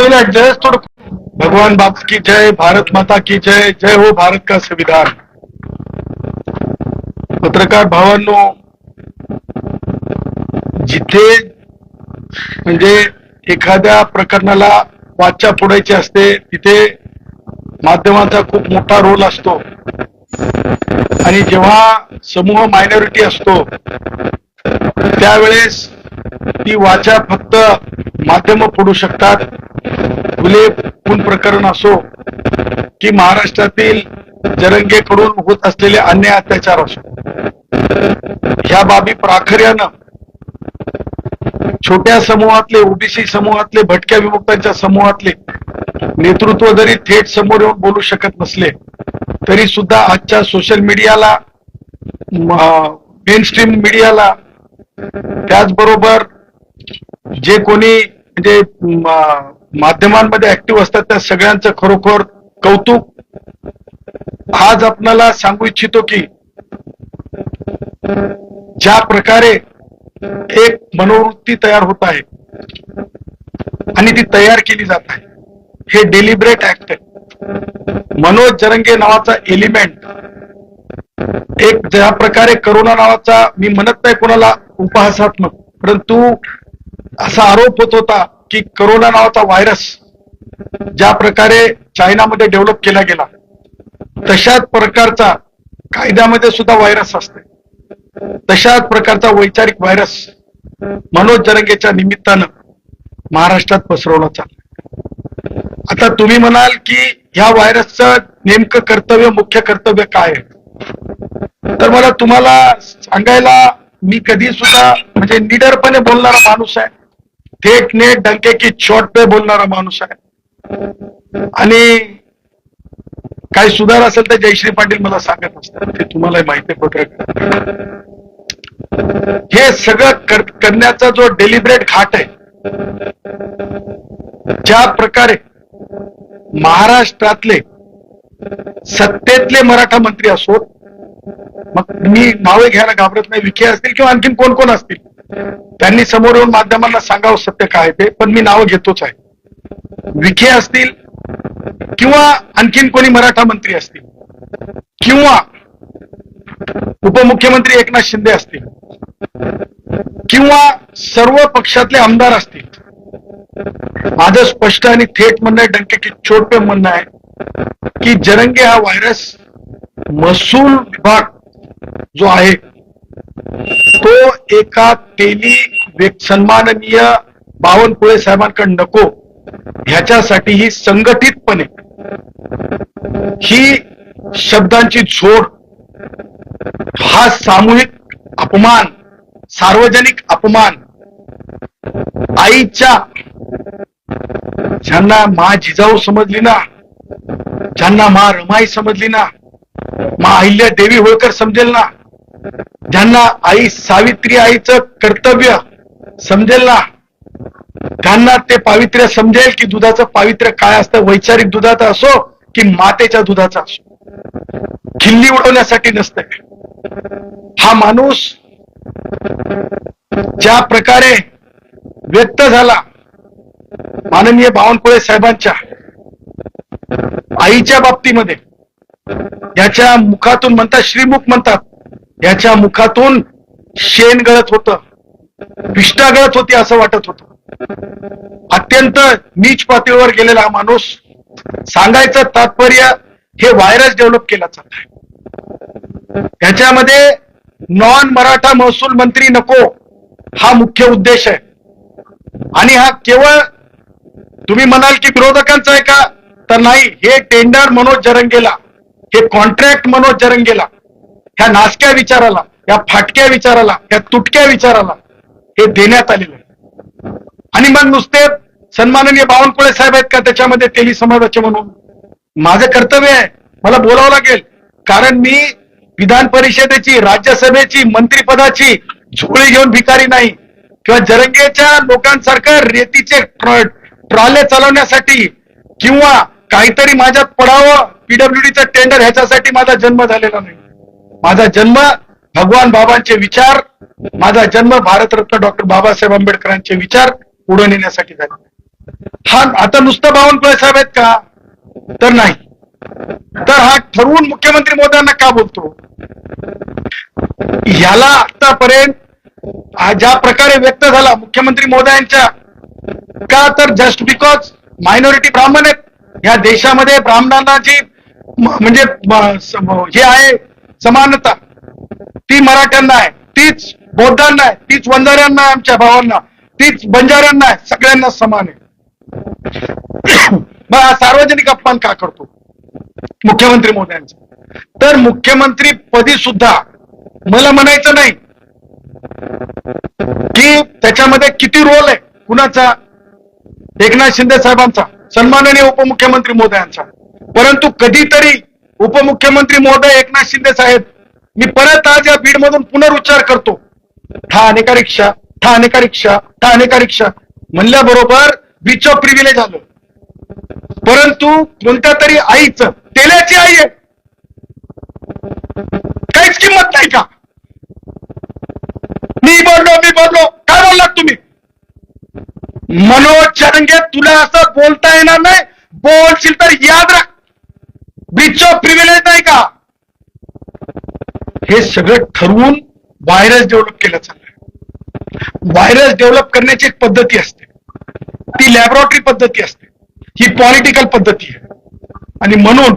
बोला जस्ट थोड़ा। भगवान बाप की जय, भारत माता की जय, जय हो भारत का संविधान। पत्रकार भावांनो, जिथे म्हणजे एखाद्या प्रकरणाला वाचा फोडायची असते तिथे माध्यमांचा खूप मोठा रोल असतो आणि जेव्हा समूह मायनॉरिटी असतो त्यावेळेस ती वाचा फक्त माध्यम फोडू शकतात। फुले खून प्रकरण असो की महाराष्ट्रातील जरंगेकडून होत असलेले अन्याय अत्याचार असो, ह्या बाबी प्राखर्यानं छोट्या समूहातले, ओबीसी समूहातले, भटक्या विमुक्तांच्या समूहातले नेतृत्व जरी थेट समोर येऊन बोलू शकत नसले तरी सुद्धा आजच्या सोशल मीडियाला, मेनस्ट्रीम मीडियाला, त्याचबरोबर जे कोणी म्हणजे माध्यमांमध्ये ऍक्टिव्ह असतात त्या सगळ्यांचं खरोखर कौतुक। आज आपल्याला सांगू इच्छितो की ज्या प्रकारे एक मनोवृत्ती तयार होत आहे आणि ती तयार केली जात आहे, हे डेलिब्रेट ऍक्ट आहे। मनोज जरंगे नावाचा एलिमेंट, एक ज्या प्रकारे करोना नावाचा, मी म्हणत नाही कोणाला उपहासात्मक, परंतु असा आरोप होत होता की करोना नावाचा व्हायरस ज्या प्रकारे चायनामध्ये डेव्हलप केला गेला तशाच प्रकारचा कायद्यामध्ये सुद्धा व्हायरस असते, तशाच प्रकारचा वैचारिक व्हायरस मनोज जरंगेच्या निमित्तानं महाराष्ट्रात पसरवला चालला। आता तुम्ही म्हणाल की ह्या व्हायरसचं नेमकं कर्तव्य, मुख्य कर्तव्य काय आहे, तर मला तुम्हाला सांगायला, मी कधी सुद्धा म्हणजे निडरपणे बोलणारा माणूस आहे, थेट नेट डंके की चोट पे बोलणारा माणूस आहे आणि काही सुधार असेल तर जयश्री पाटील मला सांगत असतात, ते तुम्हाला माहिती आहे। पत्रकार हे सगळं करण्याचा जो डेलिब्रेट घाट आहे, ज्या प्रकारे महाराष्ट्रातले सत्तेतले मराठा मंत्री असोत, मग मी नावे घ्यायला घाबरत नाही, विखे असतील किंवा आणखीन कोण कोण असतील, त्यांनी समोर येऊन माध्यमांना सांगावं सत्य काय ते, पण मी नावं घेतोच आहे। विखे असतील किंवा आणखीन कोणी मराठा मंत्री असतील किंवा उपमुख्यमंत्री एकनाथ शिंदे असतील किंवा सर्व पक्षातले आमदार असतील, माझं स्पष्ट आणि थेट म्हणणं आहे, डंके की चोट पे म्हणणं आहे की जरंगे हा व्हायरस महसूल विभाग जो आहे तो एका सन्माननीय बावनकुळे साहेबांकडे नको, ह्याच्यासाठी ही संघटितपणे ही शब्दांची झोड, हा सामूहिक अपमान, सार्वजनिक अपमान, आईच्या ज्यांना मा जिजाऊ समजली ना, ज्यांना मा रमाई समजली ना, मा अहिल्या देवी होळकर समजेल ना, ज्यांना आई सावित्री आईचं कर्तव्य समजेल ना, त्यांना ते पावित्र्य समजेल की दुधाचं पावित्र्य काय असतं, वैचारिक दुधाचं असो की मातेच्या दुधाचा असो, खिल्ली उडवण्यासाठी नसतंय। हा माणूस ज्या प्रकारे व्यक्त झाला माननीय बावनकुळे साहेबांच्या आईच्या बाबतीमध्ये, याच्या मुखातून म्हणतात, श्रीमुख म्हणतात, याच्या मुखातून शेण गळत होतं, विष्ठा गळत होती असं वाटत होतं। अत्यंत नीच पातळीवर गेलेला हा माणूस, सांगायचं तात्पर्य हे व्हायरस डेव्हलप केला चाललाय, याच्यामध्ये नॉन मराठा महसूल मंत्री नको हा मुख्य उद्देश आहे। आणि हा केवळ तुम्ही म्हणाल की विरोधकांचा आहे का, तर नाही, हे टेंडर मनोज जरंगेला, हे कॉन्ट्रॅक्ट मनोज जरंगेला, ह्या नासक्या विचाराला, या फाटक्या विचाराला, या तुटक्या विचाराला हे देण्यात आलेलं आहे। आणि मग नुसते सन्माननीय बावनकुळे साहेब आहेत का त्याच्यामध्ये तेली समाजाचे म्हणून, माझं कर्तव्य आहे, मला बोलावं लागेल, कारण मी विधान परिषदेची, राज्यसभेची, मंत्रिपदाची झोळी घेऊन भिकारी नाही, किंवा जरंगेच्या लोकांसारखं रेतीचे ट्रॉले चालवण्यासाठी किंवा काहीतरी माझ्यात पडावं पीडब्ल्यूडीचं टेंडर ह्याच्यासाठी माझा जन्म झालेला नाही। माझा जन्म भगवान बाबांचे विचार, माझा जन्म भारतरत्न डॉक्टर बाबासाहेब आंबेडकरांचे विचार पुढे नेण्यासाठी झाला। हा आता नुसतं बावनकुळे साहेब आहेत का? तर नाही. तर हा ठरवून मुख्यमंत्री महोदयांना का बोलतो? याला आतापर्यंत ज्या प्रकारे व्यक्त झाला मुख्यमंत्री महोदयांच्या, का तर जस्ट बिकॉज मायनॉरिटी ब्राह्मण आहेत या देशामध्ये, ब्राह्मणांना जी म्हणजे हे आहे समानता, ती मराठ्यांना आहे, तीच बौद्धांना आहे, तीच वंजाऱ्यांना आहे, आमच्या भावांना, तीच बंजाऱ्यांना आहे, सगळ्यांना समान आहे. मग हा सार्वजनिक अपमान का करतो मुख्यमंत्री महोदयांचा? तर मुख्यमंत्री पदी सुद्धा मला म्हणायचं नाही की त्याच्यामध्ये किती रोल आहे कुणाचा, एकनाथ शिंदे साहेबांचा, सन्माननीय उपमुख्यमंत्री महोदयांचा, परंतु कधीतरी उपमुख्यमंत्री महोदय एकनाथ शिंदे साहेब, मी परत आज या बीड मधून पुनरुच्चार करतो, ठाणे का रिक्षा, ठाणे का रिक्षा, ठाणे का रिक्षा म्हणल्याबरोबर बीच ऑफ प्रिव्हिलेज आलं. परंतु कोणत्या तरी आईचं, तेल्याची आई आहे, काहीच किंमत नाही का? मी बोललो, काय बोललात तुम्ही? मनोज जरंगे, तुला असं बोलता येणार नाही, बोलशील तर याद राख, ब्रीच ऑफ प्रिव्हिलेज नाही का? हे सगळं ठरवून व्हायरस डेव्हलप केलं चाललंय. व्हायरस डेव्हलप करण्याची एक पद्धती असते, ती लॅबोरेटरी पद्धती असते, ही पॉलिटिकल पद्धती आहे. आणि म्हणून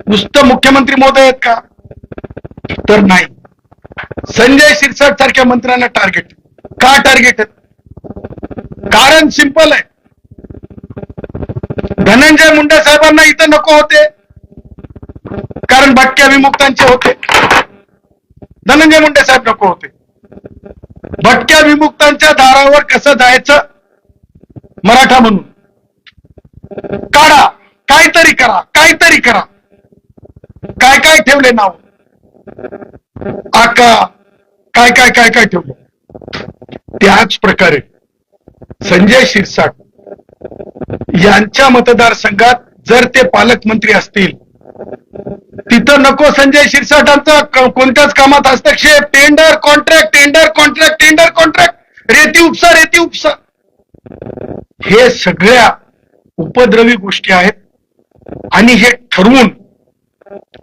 नुसतं मुख्यमंत्री महोदय आहेत का? तर नाही. संजय शिरसाट सारख्या मंत्र्यांना टार्गेट का टार्गेट आहेत? कारण सिंपल आहे. धनंजय मुंडे साहेबांना इथं नको होते कारण भटक्या विमुक्तांचे होते. धनंजय मुंडे साहेब नको होते. भटक्या विमुक्तांच्या दारावर कसं जायचं मराठा म्हणून, काढा, काहीतरी करा, काहीतरी करा. काय काय ठेवले नाव, आका, काय काय काय काय ठेवलं. त्याच प्रकारे संजय शिरसाट यांच्या मतदारसंघात जर ते पालकमंत्री असतील, तिथं नको संजय शिरसाटांचा कोणत्याच कामात हस्तक्षेप, tender contract, tender contract, tender contract, रेती उपसा, रेती उपसा. हे सगळ्या उपद्रवी गोष्टी आहेत. आणि हे ठरवून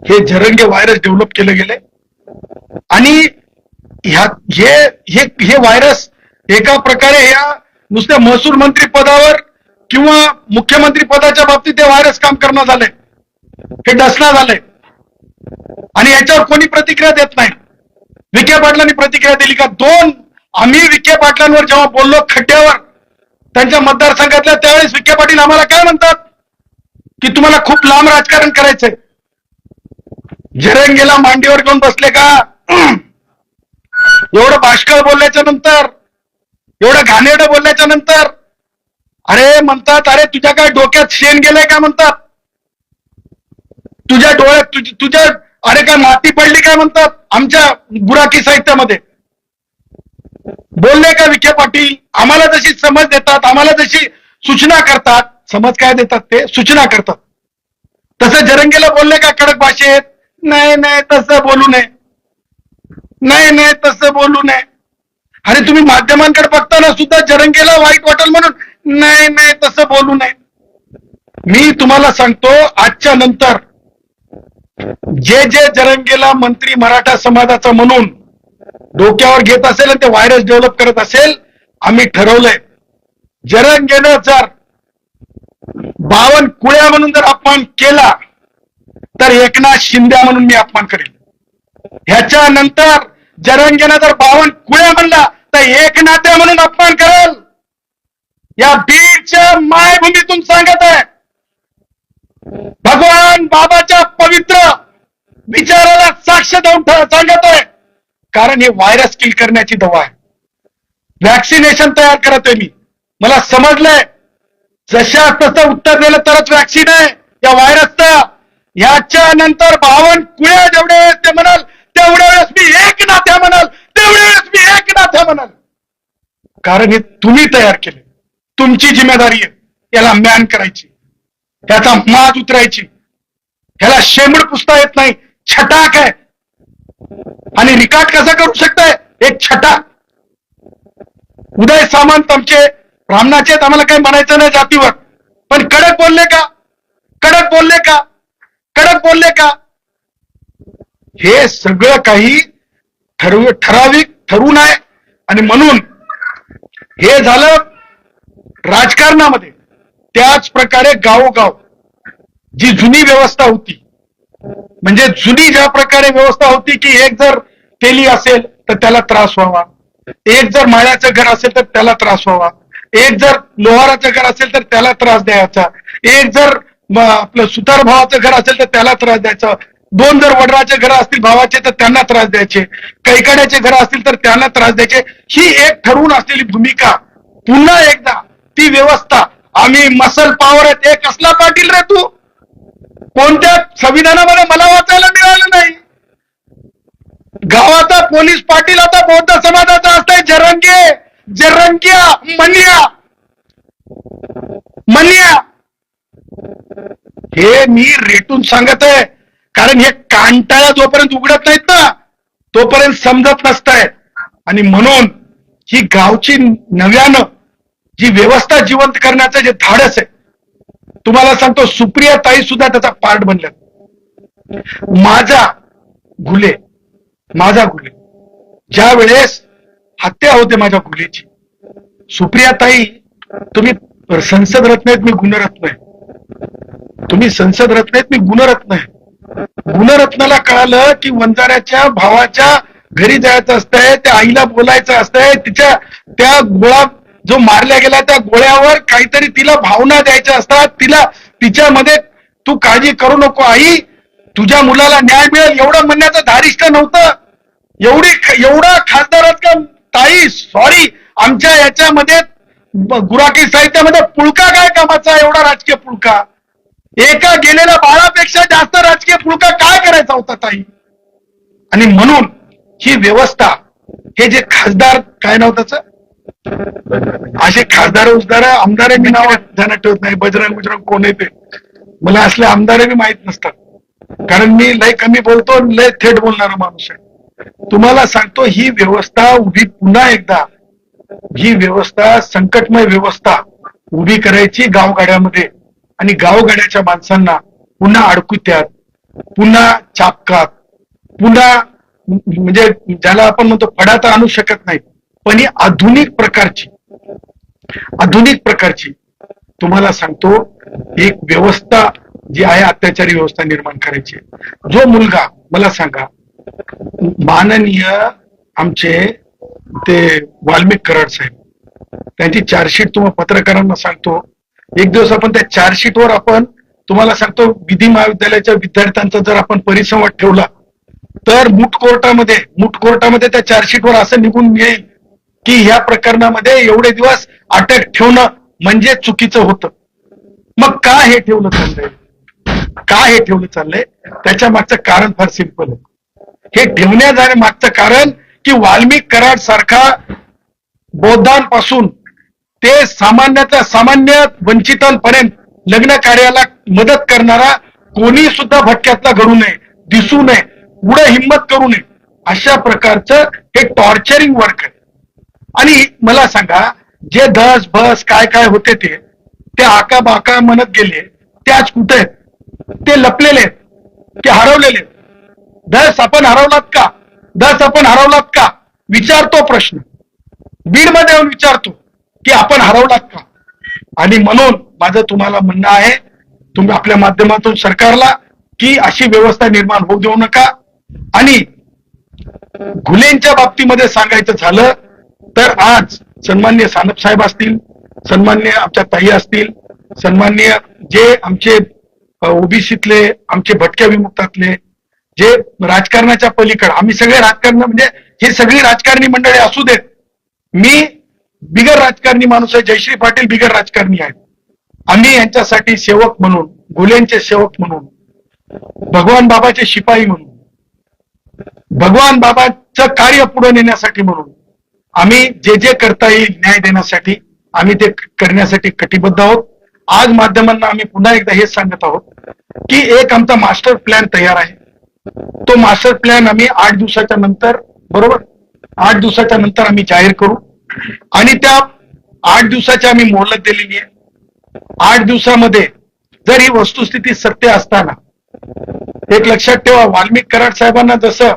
हे जरंगे व्हायरस डेव्हलप केलं गेले. आणि हे व्हायरस एका प्रकारे या नुसत्या महसूल मंत्री पदावर किंवा मुख्यमंत्री पदाच्या बाबतीत हे व्हायरस काम करणं झालंय, हे डसणं झालंय. आणि याच्यावर कोणी प्रतिक्रिया देत नाही. विखे पाटलांनी प्रतिक्रिया दिली का? आम्ही विखे पाटलांवर जेव्हा बोललो खड्ड्यावर त्यांच्या मतदारसंघातल्या, त्यावेळेस विखे पाटील आम्हाला काय म्हणतात की तुम्हाला खूप लांब राजकारण करायचंय. जरंगेला मांडीवर घेऊन बसले का? एवढं बाष्कळ बोलल्याच्या नंतर, एवढं घाणेरडं बोलल्याच्या नंतर अरे म्हणतात, अरे तुझ्या काय डोक्यात शेण गेलंय का म्हणतात, तुझ्या डोळ्यात तुझ्या अरे काय माती पडली काय म्हणतात. आमच्या गुराखी साहित्यामध्ये बोलले का विखे पाटील? आम्हाला जशी समज देतात, आम्हाला जशी सूचना करतात, समज काय देतात ते सूचना करतात, तसं जरंगेला बोलले का कडक भाषेत? नाही नाही तसं बोलू नये, नाही नाही तसं बोलू नये. अरे तुम्ही माध्यमांकडे बघताना सुद्धा जरंगेला वाईट वाटेल म्हणून नाही नाही तसं बोलू नये. मी तुम्हाला सांगतो, आजच्या नंतर जे जरंगेला मंत्री मराठा समाजाचा म्हणून डोक्यावर घेत असेल आणि ते व्हायरस डेव्हलप करत असेल, आम्ही ठरवलंय जरंगेनं जर बावनकुळ्या म्हणून जर अपमान केला तर एकनाथ शिंदे म्हणून मी अपमान करेल. ह्याच्यानंतर जरंगेनं जर बावनकुळ्या म्हणला तर एकनाथ्या म्हणून अपमान करेल. या बीडच्या मायभूमीतून सांगत आहे, भगवान बाबाच्या पवित्र विचाराला साक्ष देऊन सांगत आहे. कारण हे व्हायरस किल करण्याची दवा आहे. वॅक्सिनेशन तयार करतोय मी. मला समजलंय जशा तसं उत्तर दिलं तरच वॅक्सिन आहे या व्हायरसचं. याच्या नंतर 52 कुळ्या जेवढ्या वेळेस ते म्हणाल तेवढ्या वेळेस मी एकनाथ्या म्हणाल, तेवढ्या वेळेस मी एकनाथ्या म्हणाल. कारण हे तुम्ही तयार केले, तुमची जिम्मेदारी आहे याला मॅन करायची, याचा माज उतरायची. ह्याला शेंबूड पुसता येत नाही, छटाक आहे. आणि रिकाट कसा करू शकताय? एक छटाक. उदय सामंत आमचे ब्राह्मणाचे आहेत, आम्हाला काही म्हणायचं नाही जातीवर, पण कडक बोलले का? कडक बोलले का? कडक बोलले का? हे सगळं काही ठराविक ठरवून आहे. आणि म्हणून हे झालं राजकारणामध्ये. त्याच प्रकारे गावोगाव जी जुनी व्यवस्था होती, म्हणजे जुनी ज्या प्रकारे व्यवस्था होती की एक जर तेली असेल तर त्याला त्रास व्हावा, एक जर माळ्याचं घर असेल तर त्याला त्रास व्हावा, एक जर लोहाराचं घर असेल तर त्याला त्रास द्यायचा, एक जर आपलं सुतार भावाचं घर असेल तर त्याला त्रास द्यायचा, दोन जर वडराचे घर असतील भावाचे तर त्यांना त्रास द्यायचे, कैकाड्याचे घर असतील तर त्यांना त्रास द्यायचे. ही एक ठरवून असलेली भूमिका पुन्हा एकदा ती व्यवस्था. आम्ही मसल पॉवर आहेत. हे कसला पाटील रे तू? कोणत्या संविधानामध्ये मला वाचायला मिळालं नाही. गावाचा पोलीस पाटील आता बौद्ध समाजाचा असतंय. जरंगे, जरंग्या, मनिया, मनिया. हे मी रेटून सांगत आहे, कारण हे कांटाळा जोपर्यंत उघडत नाहीत ना तोपर्यंत समजत नसतायत. आणि म्हणून ही गावची नव्यानं जी व्यवस्था जिवंत करण्याचं जे धाडस आहे, तुम्हाला सांगतो सुप्रिया ताई सुद्धा त्याचा पार्ट बनल्या. माझा घुले ज्या वेळेस हत्या होते माझ्या घुलेची, सुप्रिया ताई तुम्ही संसद रत्न आहेत, मी गुणरत्न आहे. तुम्ही संसद रत्न आहेत, मी गुणरत्न आहे. गुणरत्नाला कळालं की वंजाऱ्याच्या भावाच्या घरी जायचं असतंय, त्या आईला बोलायचं असतंय, तिच्या त्या गोळा जो मारल्या गेला त्या गोळ्यावर काहीतरी तिला भावना द्यायच्या असतात. तिला तिच्यामध्ये तू काळजी करू नको आई, तुझ्या मुलाला न्याय मिळेल एवढं म्हणण्याचं धारिष्ट नव्हतं. एवढा खासदारात का ताई? सॉरी, आमच्या याच्यामध्ये गुराखी साहित्यामध्ये पुळका काय कामाचा? एवढा राजकीय पुळका, एका गेलेल्या बाळापेक्षा जास्त राजकीय पुळका काय करायचा होता ताई? आणि म्हणून ही व्यवस्था, हे जे खासदार काय नाव त्याचं, असे खासदार उजदार आमदार मी नाव ध्यानात ठेवत नाही. बजरंग कोण आहे ते मला असले आमदार बी माहित नसतात, कारण मी लय कमी बोलतो, लय थेट बोलणारा माणूस आहे. तुम्हाला सांगतो ही व्यवस्था उभी पुन्हा एकदा, ही व्यवस्था संकटमय व्यवस्था उभी करायची गावगाड्यामध्ये. आणि गावगाड्याच्या माणसांना पुन्हा अडकुत्यात, पुन्हा चापकात, पुन्हा म्हणजे ज्याला आपण म्हणतो फडा तर आणू शकत नाही, पण ही आधुनिक प्रकारची तुम्हाला सांगतो एक व्यवस्था जी आहे, अत्याचारी व्यवस्था निर्माण करायची. जो मुलगा मला सांगा, माननीय आमचे ते वाल्मिक कराड साहेब, त्यांची चार्जशीट तुम्हाला पत्रकारांना सांगतो, एक दिवस आपण त्या चार्जशीटवर आपण तुम्हाला सांगतो विधी महाविद्यालयाच्या विद्यार्थ्यांचा जर आपण परिसंवाद ठेवला तर मूट कोर्टामध्ये त्या चार्जशीटवर असं निघून येईल की ह्या प्रकरणामध्ये एवढे दिवस अटक ठेवणं म्हणजे चुकीचं होतं. मग का हे ठेवलं चाललंय? त्याच्या मागचं कारण फार सिंपल आहे. हे ठेवण्या जाण्यामागचं कारण की वाल्मिक कराड सारखा बौद्धांपासून ते सामान्य वंचितांपर्यंत लग्न कार्याला मदत करणारा कोणी सुद्धा भटक्यातला घडू नये, दिसू नये, पुढे हिंमत करू नये, अशा प्रकारचं हे टॉर्चरिंग वर्क आहे. आणि मला सांगा, जे धस भस काय काय होते ते आका बाका म्हणत गेले, ते आज कुठे आहेत? ते लपलेले आहेत, ते हरवलेले आहेत. धस आपण हरवलात का? विचारतो प्रश्न, बीडमध्ये येऊन विचारतो की आपण हरवलात का? आणि म्हणून माझं तुम्हाला म्हणणं आहे, तुम्ही आपल्या माध्यमातून सरकारला की अशी व्यवस्था निर्माण होऊ देऊ नका. आणि घुलेंच्या बाबतीमध्ये सांगायचं झालं तर आज सन्माननीय सानप साहेब असतील, सन्माननीय आमच्या ताई असतील, सन्माननीय जे आमचे ओबीसीतले, आमचे भटक्या विमुक्तातले, जे राजकारणाच्या पलीकडे आम्ही सगळे राजकारण, म्हणजे हे सगळी राजकारणी मंडळी असू देत, मी बिगर राजकारणी माणूस आहे, जयश्री पाटील बिगर राजकारणी आहेत. आम्ही यांच्यासाठी सेवक म्हणून, घुलेंचे सेवक म्हणून, भगवान बाबाचे शिपाई म्हणून, भगवान बाबाचं कार्य पुढे नेण्यासाठी म्हणून आम्ही जे करता येईल न्याय देण्यासाठी आम्ही ते करण्यासाठी कटिबद्ध आहोत. आज माध्यमांना आम्ही पुन्हा एकदा हेच सांगत आहोत की एक आमचा मास्टर प्लॅन तयार आहे. तो मास्टर प्लॅन आम्ही 8 दिवसाच्या नंतर, बरोबर 8 दिवसाच्या नंतर आम्ही जाहीर करू. आणि त्या 8 दिवसाची आम्ही मोहलत दिलेली आहे. 8 दिवसामध्ये जर ही वस्तुस्थिती सत्य असताना, एक लक्षात ठेवा, वाल्मिक कराड साहेबांना जसं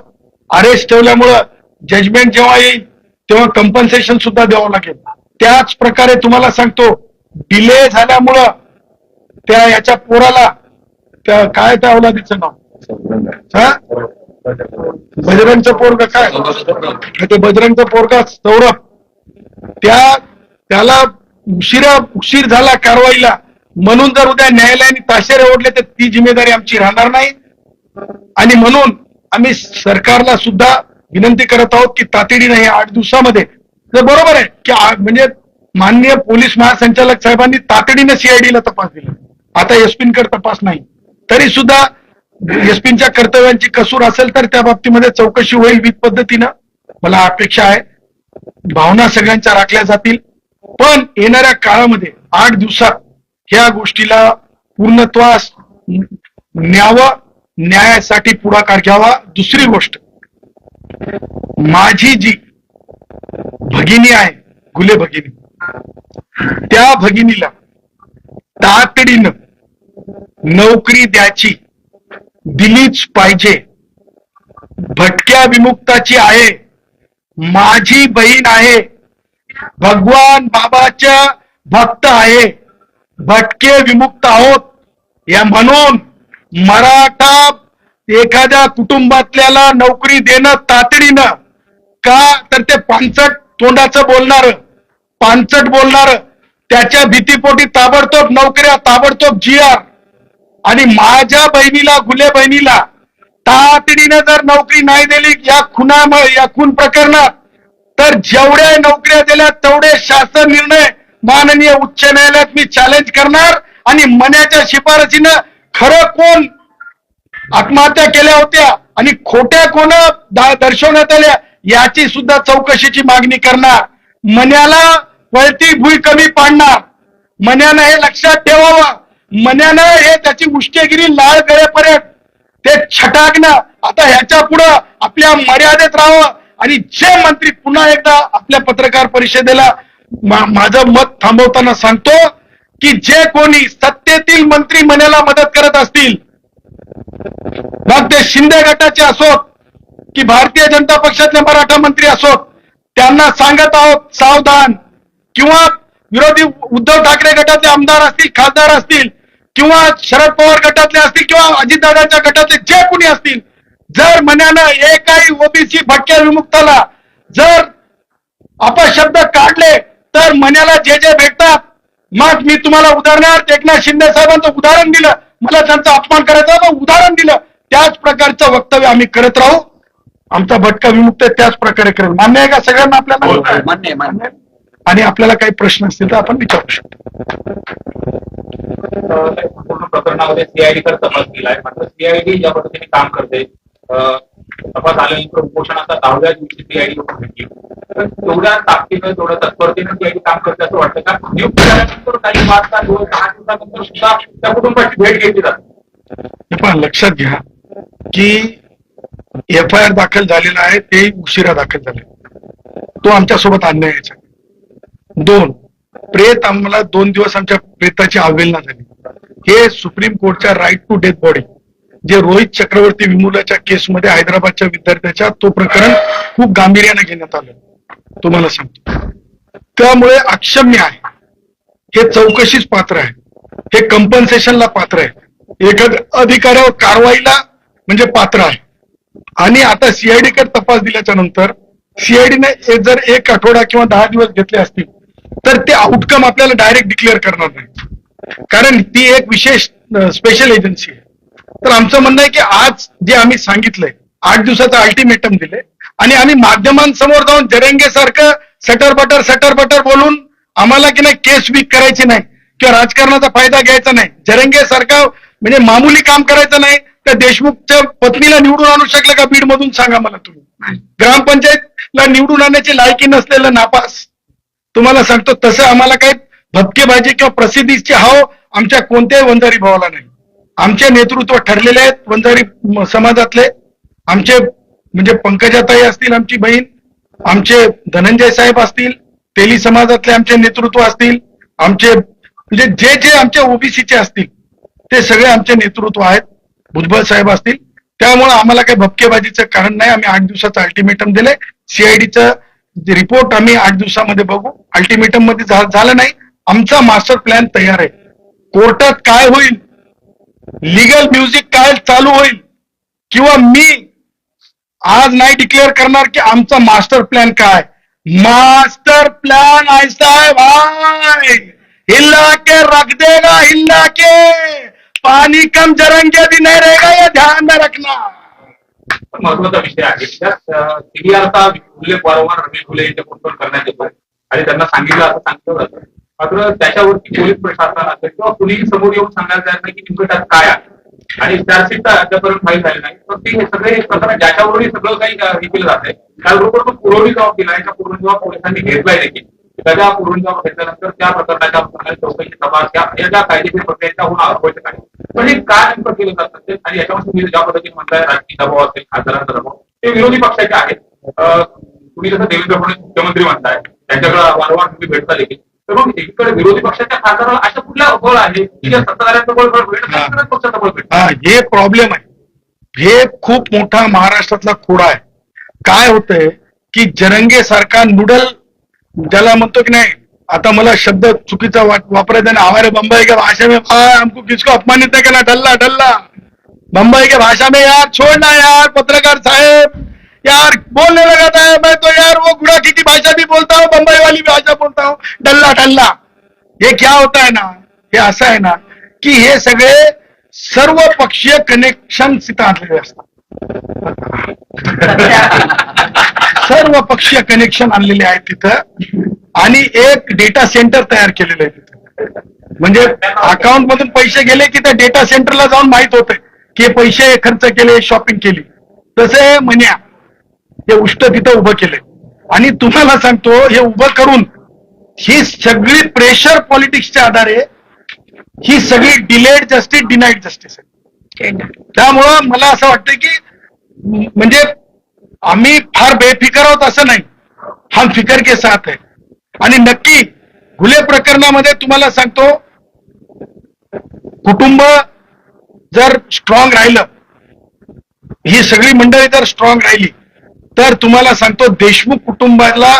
अरेस्ट ठेवल्यामुळं जजमेंट जेव्हा येईल तेव्हा कंपन्सेशन सुद्धा द्यावं लागेल. त्याच प्रकारे तुम्हाला सांगतो, डिले झाल्यामुळं त्या याच्या पोराला, त्या काय त्या अवलादीचं नाव, बजरंगचं पोरग, काय ते बजरंगचं पोरगा सौरभ, त्याला उशीर झाला कारवाईला, म्हणून जर उद्या न्यायालयाने ताशेरे ओढले तर ती जिम्मेदारी आमची राहणार नाही. आणि म्हणून आम्ही सरकारला सुद्धा विनंती करत आहोत की तातडीने हे 8 दिवसामध्ये, तर बरोबर आहे की म्हणजे माननीय पोलीस महासंचालक साहेबांनी तातडीने सीआयडीला तपास दिला, आता एसपींकडे तपास नाही, तरी सुद्धा एसपींच्या कर्तव्यांची कसूर असेल तर त्या बाबतीमध्ये चौकशी होईल विध पद्धतीनं. मला अपेक्षा आहे भावना सगळ्यांच्या राखल्या जातील, पण येणाऱ्या काळामध्ये 8 दिवसात ह्या गोष्टीला पूर्णत्वास न्यावं, न्यायासाठी पुढाकार घ्यावा. दुसरी गोष्ट, माझी जी भगिनी आहे, गुले भगिनी, त्या भगिनीला तातडीनं नोकरी द्यायची, दिलीच पाहिजे. भटक्या विमुक्ताची आहे, माझी बहीण आहे, भगवान बाबाच्या भक्त आहे, भटके विमुक्त आहोत. या म्हणून मराठा एखाद्या कुटुंबातल्याला नोकरी देणं तातडीनं, का तर ते पानचट तोंडाचं पानचट बोलणार, त्याच्या भीतीपोटी ताबडतोब नोकऱ्या, ताबडतोब GR. आणि माझ्या बहिणीला, गुले बहिणीला तातडीनं जर नोकरी नाही दिली या खून प्रकरणात, तर जेवढ्या नोकऱ्या दिल्या तेवढे शासन निर्णय माननीय उच्च न्यायालयात मी चॅलेंज करणार. आणि मन्याच्या शिफारसीनं खरं कोण आत्महत्या केल्या होत्या आणि खोट्या कोण दर्शवण्यात आल्या याची सुद्धा चौकशीची मागणी करणार. मन्याला वळती भुई कमी पाडणार. मन्यानं हे लक्षात ठेवावं. मन्यानं हे त्याची उष्टेगिरी लाळ गळेपर्यंत ते छटाकणं, आता ह्याच्या पुढं आपल्या मर्यादेत राहावं. आणि जे मंत्री, पुन्हा एकदा आपल्या पत्रकार परिषदेला माझं मत थांबवताना सांगतो की जे कोणी सत्तेतील मंत्री मन्याला मदत करत असतील, मग ते शिंदे गटाचे असोत की भारतीय जनता पक्षातले मराठा मंत्री असोत, त्यांना सांगत आहोत सावधान. किंवा विरोधी उद्धव ठाकरे गटातले आमदार असतील, खासदार असतील, किंवा शरद पवार गटातले असतील, किंवा अजितदादांच्या गटातले जे कोणी असतील, जर मन्यानं एकाही ओबीसी भटक्या विमुक्ताला जर अपशब्द काढले तर मन्याला जे भेटतात, मग मी तुम्हाला उदाहरणार्थ एकनाथ शिंदे साहेबांचं उदाहरण दिलं, मला त्यांचा अपमान करायचा मग उदाहरण दिलं, त्याच प्रकारचं वक्तव्य आम्ही करत राहू. आमचा भटका विमुक्त त्याच प्रकारे करेल. मान्य आहे का सगळ्यांना? आपल्याला मान्य. आणि आपल्याला काही प्रश्न असतील तर आपण विचारू शकतो. पूर्ण प्रकरणामध्ये सीआयडी तर तपास केलाय, मात्र सीआयडी ज्या पद्धतीने काम करते, तपास आल्यानंतर उपोषणाचा 10व्या दिवशी सीआयडी भेटली, तर तेवढ्या ताकदीनं, तेवढ्या तत्परतेनं सीआयडी काम करते असं वाटतं का? नियुक्त झाल्यानंतर काही 5 दिवस 10 दिवसानंतर सुद्धा त्या कुटुंबाची भेट घेतली जाते. पण लक्षात घ्या की FIR दाखल झालेला आहे, ते उशिरा दाखल झाले, तो आमच्यासोबत अन्यायाचा. 2, प्रेत आम्हाला 2 दिवस आमच्या प्रेताची अवहेलना झाली. हे सुप्रीम कोर्टच्या राईट टू डेथ बॉडी, जे रोहित चक्रवर्ती विमुलाच्या केसमध्ये हैदराबादच्या विद्यार्थ्याच्या, तो प्रकरण खूप गांभीर्याने घेण्यात आलं, तुम्हाला सांगतो. त्यामुळे अक्षम्य आहे, हे चौकशीच पात्र आहे, हे कंपन्सेशनला पात्र आहे, एखाद्या अधिकाऱ्यावर कारवाईला म्हणजे पात्र आहे. आणि आता सीआयडी कडे तपास दिल्याच्या नंतर सीआयडीने जर 1 आठवडा किंवा 10 दिवस घेतले असतील तर ते आउटकम आपल्याला डायरेक्ट डिक्लेअर करणार नाही, कारण ती एक विशेष स्पेशल एजन्सी आहे. तर आमचं म्हणणं आहे की आज जे आम्ही सांगितलंय, 8 दिवसाचं अल्टिमेटम दिले, आणि आम्ही माध्यमांसमोर जाऊन जरेंगे सारखं सटर बटर बोलून आम्हाला की नाही केस वीक करायची नाही किंवा राजकारणाचा फायदा घ्यायचा नाही. जरेंगे सारखं म्हणजे मामूली काम करायचं नाही. त्या देशमुखच्या पत्नीला निवडून आणू शकलं का बीड मधून? सांगा मला तुम्ही. ग्रामपंचायतला निवडून आणण्याची लायकी नसलेलं नापास. तुम्हाला सांगतो तसं आम्हाला काही भपकेबाजी किंवा प्रसिद्धीची हाव आमच्या कोणत्याही वंजारी भावाला नाही. आमचे नेतृत्व ठरलेले आहेत वंजारी समाजातले. आमचे म्हणजे पंकजाताई असतील, आमची बहीण, आमचे धनंजय साहेब असतील, तेली समाजातले आमचे नेतृत्व असतील, आमचे म्हणजे जे जे आमच्या ओबीसीचे असतील ते सगळे आमचे नेतृत्व आहेत, भुजबळ साहेब असतील. त्यामुळे आम्हाला काही भपकेबाजीचं कारण नाही. आम्ही 8 दिवसाचं अल्टिमेटम दिले. सीआयडीचं रिपोर्ट आम्ही 8 दिवसामध्ये बघू. अल्टिमेटम मध्ये झालं नाही, आमचा मास्टर प्लॅन तयार आहे. कोर्टात काय होईल, लिगल म्युझिक काय चालू होईल, किंवा मी आज नाही डिक्लेअर करणार की आमचा मास्टर प्लॅन काय. मास्टर प्लान ऐसा है भाई, हिला के रख देगा, हिला के पानी कम जरेंगे भी नहीं रहेगा, ये ध्यान में रखना. महत्वाचा विषय आहे. त्यात सीडीआरचा उल्लेख वारंवार रमेश घुले यांच्या पोस्टवर करण्यात येतो आणि त्यांना सांगितलं असं सांगितलं जातं. मात्र त्याच्यावरती पोलीस प्रशासन असेल किंवा कुणीही समोर येऊन सांगायला तयार नाही की नेमकं त्यात काय आहे. आणि चार्जशीट तर अद्यापर्यंत फाईल झाली नाही. पण ते सगळे प्रकरण ज्याच्यावरही सगळं काही हे केलं जात आहे त्याबरोबर तो पुरवणी जबाब दिला. याच्या पुरवणी जबाब पोलिसांनी घेतलाय देखील. त्याच्या पुरवणी जबाब घेतल्यानंतर त्या प्रकरणाच्या चौकशी तपास या ज्या कायदेशीर प्रक्रियेच्या होणं आवश्यक आहे. पण हे काय नेमकं केलं जात असेल आणि याच्यावर तुम्ही ज्या पद्धतीने म्हणताय राजकीय दबाव असेल, खासदारांचा दबाव, ते विरोधी पक्षाचे आहेत. तुम्ही जसं देवेंद्र फडणवीस मुख्यमंत्री म्हणताय त्यांच्याकडे वारंवार तुम्ही भेटता देखील. तर मग एकीकडे विरोधी पक्षाच्या खासदाराला अशा कुठल्या बळ आहे की ज्या सत्ताधाऱ्यांचं बळ भेटत पक्षाचं बळ भेटत. हे प्रॉब्लेम आहे. हे खूप मोठा महाराष्ट्रातला खोडा आहे. काय होतंय की जरंगे सारखा नूडल ज्याला म्हणतो की नाही, आता मला शब्द चुकीचा वापरायचा नाही, हमारे बंबई के भाषा में हमको किसको अपमानित नहीं करना, डल्ला डल्ला बंबई के भाषा में यार छोड़ना यार पत्रकार साहेब, यार बोलने लगाता है. मैं तो यार वो गुड़ाखी की भाषा भी बोलता हूँ, बंबई वाली भाषा बोलता हूँ, डल्ला डल्ला. हे क्या होता है ना, हे असं आहे ना की हे सगळे सर्व पक्षीय कनेक्शन तिथं आणलेले असतात. सर्व पक्षीय कनेक्शन आणलेले आहेत तिथं आणि एक डेटा सेंटर तयार केलेलं आहे तिथं. म्हणजे अकाउंट मधून पैसे गेले की त्या डेटा सेंटरला जाऊन माहित होतं की हे पैसे खर्च केले, शॉपिंग केली. तसे म्हण्या हे उष्ट तिथं उभं केलंय. आणि तुम्हाला सांगतो हे उभं करून ही सगळी प्रेशर पॉलिटिक्सच्या आधारे ही सगळी डिलेड जस्टिस, डिनाईड जस्टिस आहे. त्यामुळं मला असं वाटतं की म्हणजे आम्ही फार बेफिकर आहोत असं नाही, हम फिकर के साथ आहे. आणि नक्की घुले प्रकरणामध्ये तुम्हाला सांगतो कुटुंब जर स्ट्रॉंग राहिलं, ही सगळी मंडळी जर स्ट्रॉंग राहिली तर तुम्हाला सांगतो देशमुख कुटुंबाला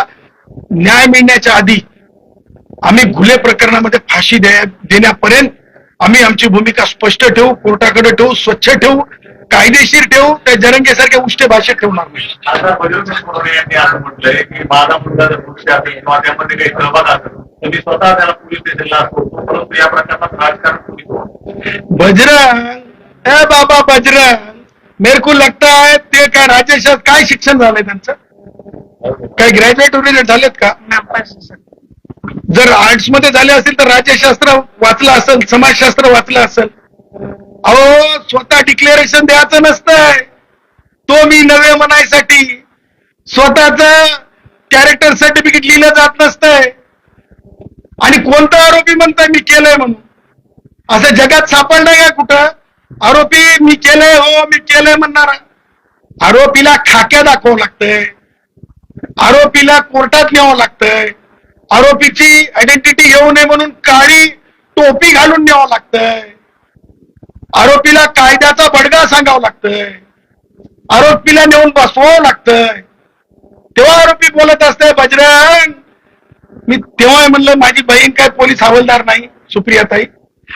न्याय मिळण्याच्या आधी आम्ही घुले प्रकरणामध्ये फाशी देण्यापर्यंत आम्ही आमची भूमिका स्पष्ट ठेवू, कोर्टाकडे ठेवू, स्वच्छ ठेवू, कायदेशीर ठेवू, त्या जरंगेसारख्या उष्ट भाषेत ठेवणार नाही. आता बजरंग सोनवणे यांनी असं म्हटलंय की माझा मुलगा जर पुरुष असेल किंवा त्यामध्ये काही सहभाग असेल तर मी स्वतः त्याला पोलीस स्टेशनला असतो, परंतु या प्रकरणात राजकारण पोलीस होतं. बजरंग, ए बाबा बजरंग, मेरे को लगता है ते काय राजेश काय शिक्षण झालंय त्यांचं, काय ग्रॅज्युएट वगैरे झालेत का? जर आर्ट्स मध्ये झाले असतील तर राज्यशास्त्र वाचलं असेल, समाजशास्त्र वाचलं असेल. अहो स्वतः डिक्लेरेशन द्यायचं नसतंय, तो मी नवे म्हणायसाठी स्वतःच कॅरेक्टर सर्टिफिकेट लिहिलं जात नसतंय. आणि कोणता आरोपी म्हणताय मी केलंय म्हणून? असं जगात सापडलं का कुठं आरोपी मी केलंय, हो मी केलंय म्हणणारा? आरोपीला खाक्या दाखवावं लागतंय, आरोपीला कोर्टात न्यावं लागतंय, आरोपीची आयडेंटिटी घेऊ नये म्हणून काळी टोपी घालून न्यावं लागतंय, आरोपीला कायद्याचा बडगा सांगावं लागतंय, आरोपीला नेऊन बसवावं लागतंय. तेव्हा आरोपी बोलत असतंय बजरंग. मी तेव्हा म्हणलं माझी बहीण काय पोलीस हवालदार नाही, सुप्रियाताई,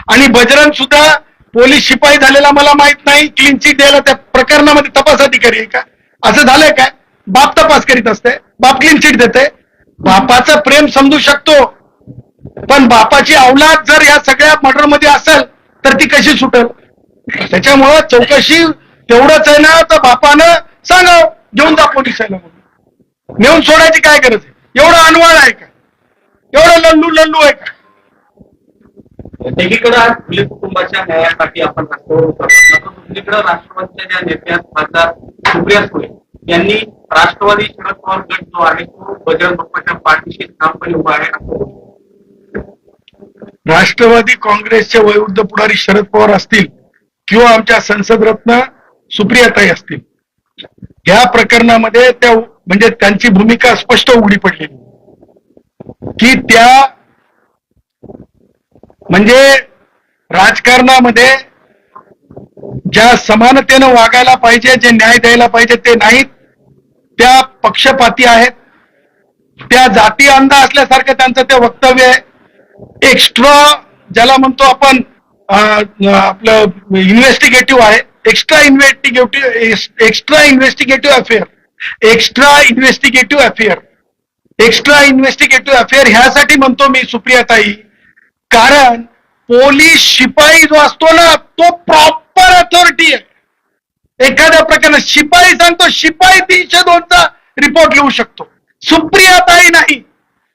आणि बजरंग सुद्धा पोलीस शिपाई झालेला मला माहित नाही, क्लीन चिट द्यायला त्या प्रकरणामध्ये तपास अधिकारी आहे का? असं झालंय काय? बाप तपास करीत असते, बाप क्लीन चिट देते. बापाचं प्रेम समजू शकतो, पण बापाची औलाद जर या सगळ्या मर्डर मध्ये असेल तर ती कशी सुटेल? त्याच्यामुळं चौकशी तेवढंच आहे ना, तर बापानं सांगाव घेऊन जा पोलिसाला म्हणून. नेऊन सोडायची काय गरज आहे? एवढं अनवाळ आहे का? एवढं लल्लू लल्लू आहे का? एकीकडे आज फुले कुटुंबाच्या न्यायासाठी आपण दुसरीकडे राष्ट्रवादीच्या ज्या नेत्या खासदार सुप्रिया सुळे यांनी राष्ट्रवादी शरद पवार गट जो आहे तो बजरंग बाप्पाच्या पाठीशी ठामपणे उभा आहे. राष्ट्रवादी काँग्रेसचे वयोवृद्ध पुढारी शरद पवार असतील किंवा आमच्या संसद रत्न सुप्रियाताई असतील, या प्रकरणामध्ये त्या म्हणजे त्यांची भूमिका स्पष्ट उघडी पडलेली. की त्या म्हणजे राजकारणामध्ये ज्या समानतेनं वागायला पाहिजे, जे न्याय द्यायला पाहिजे ते नाहीत, त्या पक्षपाती आहेत, त्या जाती अंधा असल्यासारखं त्यांचं ते वक्तव्य आहे. एक्स्ट्रा ज्याला म्हणतो आपण आपलं इन्व्हेस्टिगेटिव्ह आहे, एक्स्ट्रा इन्व्हेस्टिगेटिव्ह अफेअर ह्यासाठी म्हणतो मी सुप्रियाताई, कारण पोलीस शिपाई जो असतो ना तो प्रॉपर अथॉरिटी आहे. एखाद्या प्रकरणात शिपाई सांगतो, शिपाई 302चा रिपोर्ट लिहू शकतो. सुप्रियाताई नाही.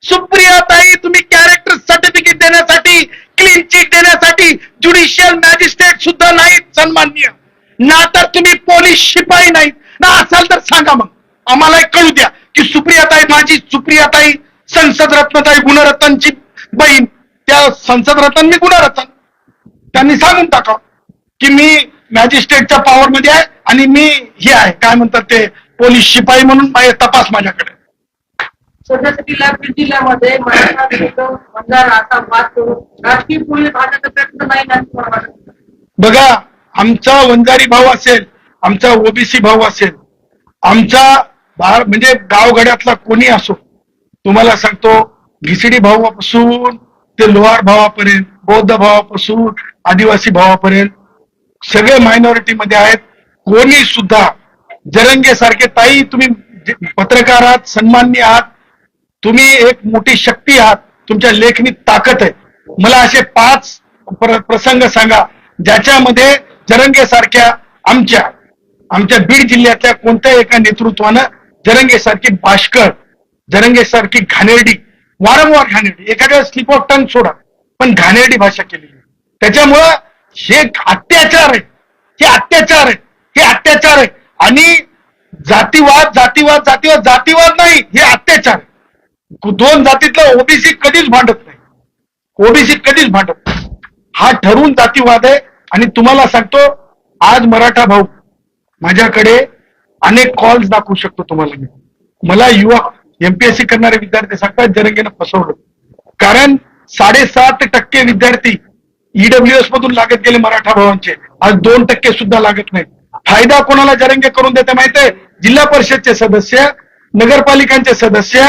सुप्रियाताई तुम्ही कॅरेक्टर सर्टिफिकेट देण्यासाठी, क्लीन चिट देण्यासाठी ज्युडिशियल मॅजिस्ट्रेट सुद्धा नाहीत सन्माननीय, ना तर तुम्ही पोलीस शिपाई नाहीत ना. असाल तर सांगा, मग आम्हाला कळू द्या की सुप्रियाताई, माझी सुप्रियाताई संसद रत्नताई गुणरत्नची बहीण, त्या संसद रत्न मी गुणरत्न, त्यांनी सांगून टाका की मी मॅजिस्ट्रेटच्या पॉवर मध्ये आहे आणि मी हे आहे, काय म्हणतात ते, पोलीस शिपाई म्हणून तपास माझ्याकडे. सध्यासाठी बीड जिल्ह्यामध्ये मराठा विरुद्ध बंजारा असा वाद करून राजकीय पोळी भाजण्याचा प्रयत्न नाही ना तुम्हाला वाटतं? बघा, आमचा वंजारी भाऊ असेल, आमचा ओबीसी भाऊ असेल, आमचा म्हणजे गावगड्यातला कोणी असो, तुम्हाला सांगतो घिसडी भावापासून ते लोहार भावापर्यंत, बौद्ध भावापासून आदिवासी भावापर्यंत सगळे मायनॉरिटी मध्ये आहेत. कोणी सुद्धा जरंगे सारखे, ताई तुम्ही पत्रकार आहात, सन्माननीय आहात, तुम्ही एक मोठी शक्ती आहात, तुमच्या लेखनीत ताकद आहे. मला असे 5 प्रसंग सांगा ज्याच्यामध्ये जरंगे सारख्या आमच्या बीड जिल्ह्यातल्या कोणत्याही एका नेतृत्वानं जरंगे सारखी बाष्कळ, जरंगे सारखी घाणेरडी, वारंवार घाणेरडी, एखाद्या स्लिप ऑफ टंग सोडा, पण घाणेरडी भाषा केलेली. त्याच्यामुळं हे अत्याचार आहे, हे अत्याचार आहे, हे अत्याचार आहे. आणि जातीवाद जातीवाद जातीवाद जातीवाद नाही, हे अत्याचार आहे. 2 जातीतलं ओबीसी कधीच भांडत नाही, ओबीसी कधीच भांडत नाही. हा ठरवून जातीवाद आहे. आणि तुम्हाला सांगतो, आज मराठा भाऊ माझ्याकडे अनेक कॉल्स दाखवू शकतो तुम्हाला मी. मला युवा एमपीएससी करणारे विद्यार्थी सांगतात जरंगेनं फसवलं, कारण 7.5% विद्यार्थी ईडब्ल्यूएस मधून लागत गेले मराठा भावांचे, आज 2% सुद्धा लागत नाही. फायदा कोणाला जरंगे करून देते माहितीये? जिल्हा परिषदचे सदस्य, नगरपालिकांचे सदस्य,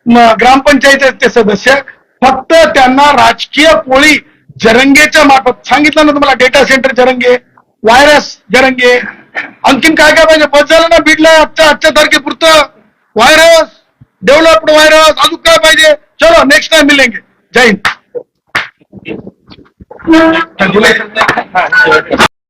ग्रामपंचायतीचे सदस्य, फक्त त्यांना राजकीय पोळी जरंगेच्या मार्फत. सांगितलं ना तुम्हाला, data centre Jarange, virus Jarange, आणखीन काय काय पाहिजे? बस झालं ना बीडला आजच्या तारखेपुरतं. व्हायरस, डेव्हलप्ड व्हायरस, अजून काय पाहिजे? चलो नेक्स्ट टाइम मिलेंगे. जय हिंद.